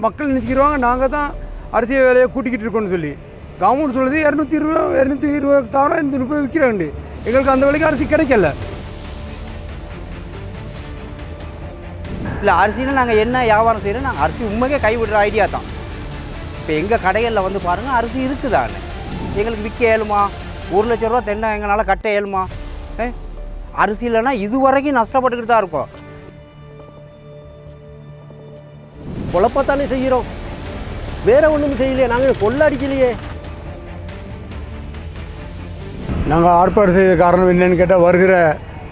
மக்கள் நினச்சிக்கிடுவாங்க நாங்கள் தான் அரிசி விலையை கூட்டிக்கிட்டு இருக்கோம்னு சொல்லி. கவர்மெண்ட் சொல்லுது 220 தவிர 230 விற்கிறாங்க. எங்களுக்கு அந்த விலைக்கு அரிசி கிடைக்கல. இல்லை அரிசியில் நாங்கள் என்ன வியாபாரம் செய்கிறோம், நாங்கள் அரிசி உண்மைக்கே கைவிடுற ஐடியா தான். இப்போ எங்கள் கடைகளில் வந்து பாருங்கள் அரிசி இருக்குதானே, எங்களுக்கு விற்க இயலுமா? 1 லட்ச ரூபா தென்னை எங்களால் கட்ட இயலுமா? அரிசி இல்லைன்னா இது வரைக்கும் நஷ்டப்பட்டுக்கிட்டு தான் இருக்கோம். குழப்பத்தானே செய்கிறோம், வேறு ஒன்றும் செய்யலையே, நாங்கள் கொள்ளடிக்கலையே. நாங்கள் ஆர்ப்பாடு செய்ய காரணம் என்னென்னு கேட்டால், வருகிற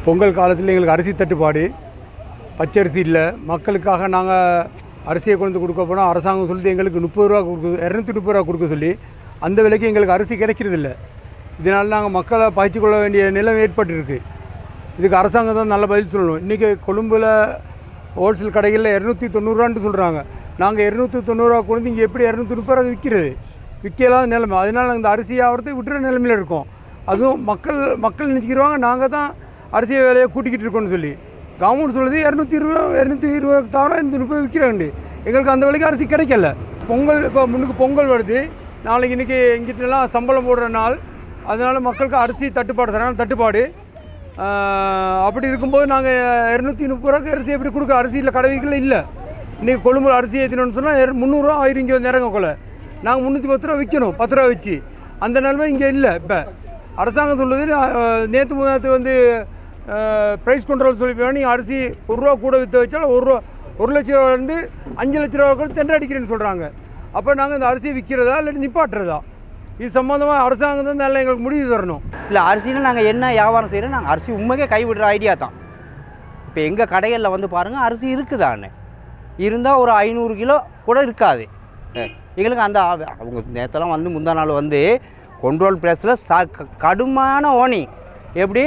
பொங்கல் காலத்தில் எங்களுக்கு அரிசி தட்டுப்பாடு, பச்சரிசி இல்லை. மக்களுக்காக நாங்கள் அரிசியை கொண்டு கொடுக்க போனால் அரசாங்கம் சொல்லிட்டு எங்களுக்கு 30 ரூபா கொடுக்குது, 230 ரூபா கொடுக்க சொல்லி அந்த விலைக்கு எங்களுக்கு அரிசி கிடைக்கிறது இல்லை. இதனால் நாங்கள் மக்களை பயிற்சி கொள்ள வேண்டிய நிலைமை ஏற்பட்டுருக்கு. இதுக்கு அரசாங்கம் தான் நல்ல பதில் சொல்லணும். இன்றைக்கி கொழும்பில் ஹோல்சேல் கடைகளில் 290 சொல்கிறாங்க. நாங்கள் 290 ரூபா கொண்டு இங்கே எப்படி 230 ரூபா விற்கிறது? விற்கலாத நிலைமை. அதனால் இந்த அரிசி ஆகிறத விட்டுற நிலைமையில் இருக்கோம். அதுவும் மக்கள் நினச்சிக்கிடுவாங்க நாங்கள் தான் அரிசி விலையை கூட்டிக்கிட்டு இருக்கோம்னு சொல்லி. கவர்மெண்ட் சொல்லுது 220 தவிர 230 விற்கிறாங்க. எங்களுக்கு அந்த விலைக்கு அரிசி கிடைக்கல. பொங்கல் இப்போ முன்னுக்கு பொங்கல் வருது, நாளைக்கு இன்றைக்கி எங்கிட்டலாம் சம்பளம் போடுற நாள். அதனால் மக்களுக்கு அரிசி தட்டுப்பாடு. அப்படி இருக்கும்போது நாங்கள் 230 ரூபாய்க்கு அரிசி எப்படி கொடுக்குற? அரிசியில் கடவைகளில் இல்லை. இன்றைக்கி கொழும்புல அரிசி ஏற்றினோன்னு சொன்னால் 300 ரூபா ஆயிரம். இங்கே வந்து இறங்க கொள்ள நாங்கள் 310 ரூபா விற்கணும், 10 ரூபா வச்சு. அந்த நிலைமை இங்கே இல்லை. இப்போ அரசாங்கம் சொல்லுது நேற்று வந்து ப்ரைஸ் கண்ட்ரோல் சொல்லி நீங்கள் அரிசி 1 ரூபா கூட விற்று வச்சாலும் 1 லட்ச ரூபாலேருந்து 5 லட்ச ரூபா தென்னை அடிக்கிறேன்னு சொல்கிறாங்க. அப்போ நாங்கள் இந்த அரிசியை விற்கிறதா இல்லாட்டி நிப்பாட்டுறதா? இது சம்மந்தமாக அரசாங்கம் தான் நல்லா எங்களுக்கு முடிவு தரணும். இல்லை அரிசியில் நாங்கள் என்ன வியாபாரம் செய்கிறோம், நாங்கள் அரிசி உண்மைக்கே கைவிடுற ஐடியா தான். இப்போ எங்கள் கடைகளில் வந்து பாருங்கள் அரிசி இருக்குதானே, இருந்தால் ஒரு 500 கிலோ கூட இருக்காது. எங்களுக்கு அந்த அவங்க நேற்றெல்லாம் வந்து முந்தா நாள் வந்து கண்ட்ரோல் ப்ரைஸில் கடுமையான ஓனி எப்படி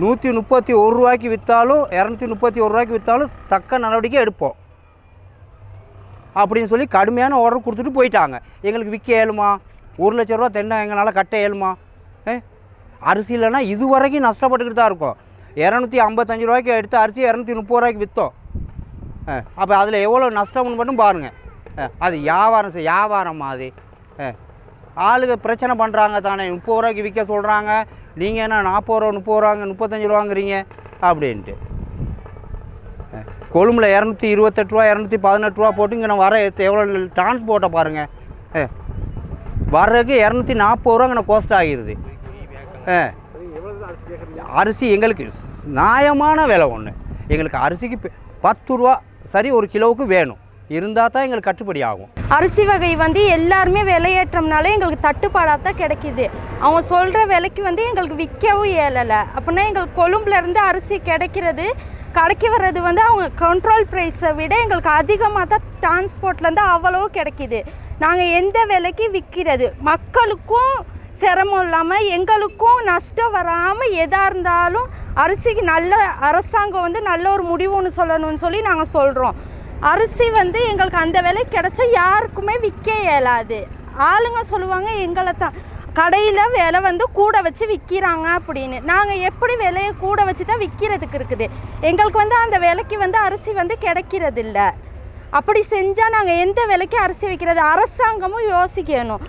131 ரூபாய்க்கு விற்றாலும் 231 ரூபாய்க்கு விற்றாலும் தக்க நடவடிக்கை எடுப்போம் அப்படின்னு சொல்லி கடுமையான ஆர்டர் கொடுத்துட்டு போயிட்டாங்க. எங்களுக்கு விற்க இயலுமா? 1 லட்ச ரூபா தென்னை எங்களால் கட்ட இயலுமா? அரிசி இல்லைன்னா இது வரைக்கும் நஷ்டப்பட்டுக்கிட்டு தான் இருக்கோம். 255 ரூபாய்க்கு எடுத்து அரிசி 230 ரூபாய்க்கு விற்றோம். அப்போ அதில் எவ்வளோ நஷ்டம்னு மட்டும் பாருங்கள். அது வியாபாரம் அது. ஆளுங்க பிரச்சனை பண்ணுறாங்க தானே, 30 ரூபாய்க்கு விற்க சொல்கிறாங்க, நீங்கள் என்ன 40 ரூபா 30 ரூபாங்க 35 ரூபாங்கிறீங்க அப்படின்ட்டு. கொழும்புல 228 ரூபா 218 ரூபா போட்டு இங்கே நான் வர எவ்வளோ டிரான்ஸ்போர்ட்டை பாருங்கள். வர்றதுக்கு 240 ரூபா இங்கே கோஸ்ட் ஆகிடுது. அரிசி எங்களுக்கு நியாயமான விலை ஒன்று. எங்களுக்கு அரிசிக்கு 10 ரூபா சரி ஒரு கிலோவுக்கு வேணும், இருந்தால் தான் எங்களுக்கு கட்டுப்படி ஆகும். அரிசி வகை வந்து எல்லாருமே விலையேற்றம்னால எங்களுக்கு தட்டுப்பாடாக தான் கிடைக்கிது. அவங்க சொல்கிற விலைக்கு வந்து எங்களுக்கு விற்கவும் இயலலை. அப்படின்னா எங்களுக்கு கொழும்புலேருந்து அரிசி கிடைக்க வர்றது வந்து அவங்க கண்ட்ரோல் ப்ரைஸை விட எங்களுக்கு அதிகமாக தான் டிரான்ஸ்போர்ட்லேருந்து அவ்வளோ கிடைக்கிது. நாங்கள் எந்த விலைக்கு விற்கிறது? மக்களுக்கும் சிரமம் இல்லாமல் எங்களுக்கும் நஷ்டம் வராமல் எதாக இருந்தாலும் அரிசிக்கு நல்ல அரசாங்கம் வந்து நல்ல ஒரு முடிவுன்னு சொல்லணும்னு சொல்லி நாங்கள் சொல்கிறோம். அரிசி வந்து எங்களுக்கு அந்த விலை கிடச்சா யாருக்குமே விற்க இயலாது. ஆளுங்க சொல்லுவாங்க எங்களை தான் கடையில் விலை வந்து கூட வச்சு விற்கிறாங்க அப்படின்னு. நாங்கள் எப்படி விலையை கூட வச்சு தான் விற்கிறதுக்கு இருக்குது? எங்களுக்கு வந்து அந்த விலைக்கு வந்து அரிசி வந்து கிடைக்கிறது இல்லை. அப்படி செஞ்சால் நாங்கள் எந்த விலைக்கு அரிசி விற்கிறது? அரசாங்கமும் யோசிக்கணும்.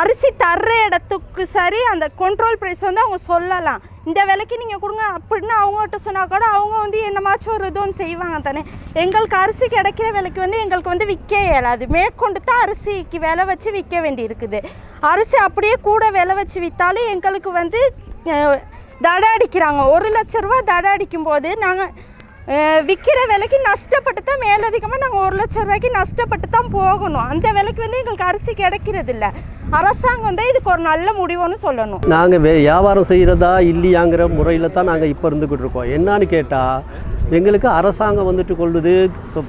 அரிசி தர்ற இடத்துக்கு சரி அந்த கண்ட்ரோல் ப்ரைஸ் வந்து அவங்க சொல்லலாம், இந்த விலைக்கு நீங்கள் கொடுங்க அப்படின்னு அவங்ககிட்ட சொன்னால் கூட அவங்க வந்து என்னமாச்சும் ஒரு இதுன்னு செய்வாங்க தானே. எங்களுக்கு அரிசி கிடைக்கிற விலைக்கு வந்து எங்களுக்கு வந்து விற்க இயலாது. மேற்கொண்டு தான் அரிசிக்கு விலை வச்சு விற்க வேண்டி இருக்குது. அரிசி அப்படியே கூட விலை வச்சு விற்றாலும் எங்களுக்கு வந்து தடை அடிக்கிறாங்க. 1 லட்ச ரூபா தடை அடிக்கும் போது நாங்கள் விற்கிற விலைக்கு நஷ்டப்பட்டு தான் மேலதிகமாக நாங்கள் 1 லட்ச ரூபாய்க்கு நஷ்டப்பட்டு தான் போகணும். அந்த விலைக்கு வந்து எங்களுக்கு அரிசி கிடைக்கிறது இல்லை. அரசாங்கம் தான் இதுக்கு ஒரு நல்ல முடிவுன்னு சொல்லணும். நாங்கள் வியாபாரம் செய்கிறதா இல்லையாங்கிற முறையில் தான் நாங்கள் இப்போ இருந்துக்கிட்டு இருக்கோம். என்னான்னு கேட்டால் எங்களுக்கு அரசாங்கம் வந்துட்டு கொள்ளுது,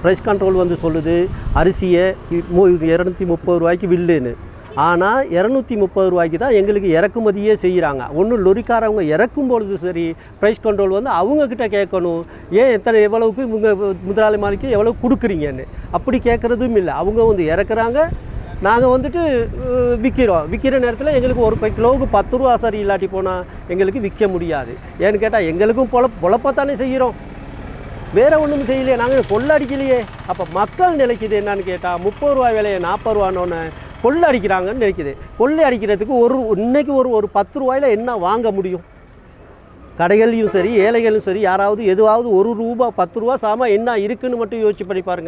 ப்ரைஸ் கண்ட்ரோல் வந்து சொல்லுது அரிசியை 230 ரூபாய்க்கு வில்லுன்னு. ஆனால் 230 ரூபாய்க்கு தான் எங்களுக்கு இறக்குமதியே செய்கிறாங்க. ஒன்றும் லொரிக்காரவங்க இறக்கும் பொழுது சரி ப்ரைஸ் கண்ட்ரோல் வந்து அவங்கக்கிட்ட கேட்கணும், ஏன் எவ்வளவுக்கு இவங்க முதலாளி மாளிகைக்கு எவ்வளோ கொடுக்குறீங்கன்னு. அப்படி கேட்குறதும் இல்லை. அவங்க வந்து இறக்குறாங்க, நாங்கள் வந்துட்டு விற்கிற நேரத்தில் எங்களுக்கு ஒரு கிலோவுக்கு 10 ரூபா சரி இல்லாட்டி போனால் எங்களுக்கு விற்க முடியாது. ஏன்னு கேட்டால் எங்களுக்கும் பொழப்பத்தானே செய்கிறோம். வேறு ஒன்றும் செய்யலையே, நாங்கள் கொள்ளடிக்கலையே. அப்போ மக்கள் நினைக்குது என்னன்னு கேட்டால் 30 ரூபா விலையை 40 ரூபான்னு கொள்ளை அடிக்கிறாங்கன்னு நினைக்குது. கொள்ளை அடிக்கிறதுக்கு இன்னைக்கு ஒரு 10 ரூபாயில் என்ன வாங்க முடியும்? கடைகள்லையும் சரி ஏழைகளும் சரி யாராவது எதுவாவது 1 ரூபா 10 ரூபா சாமான் என்ன இருக்குன்னு மட்டும் யோசிச்சு பண்ணி பாருங்கள்.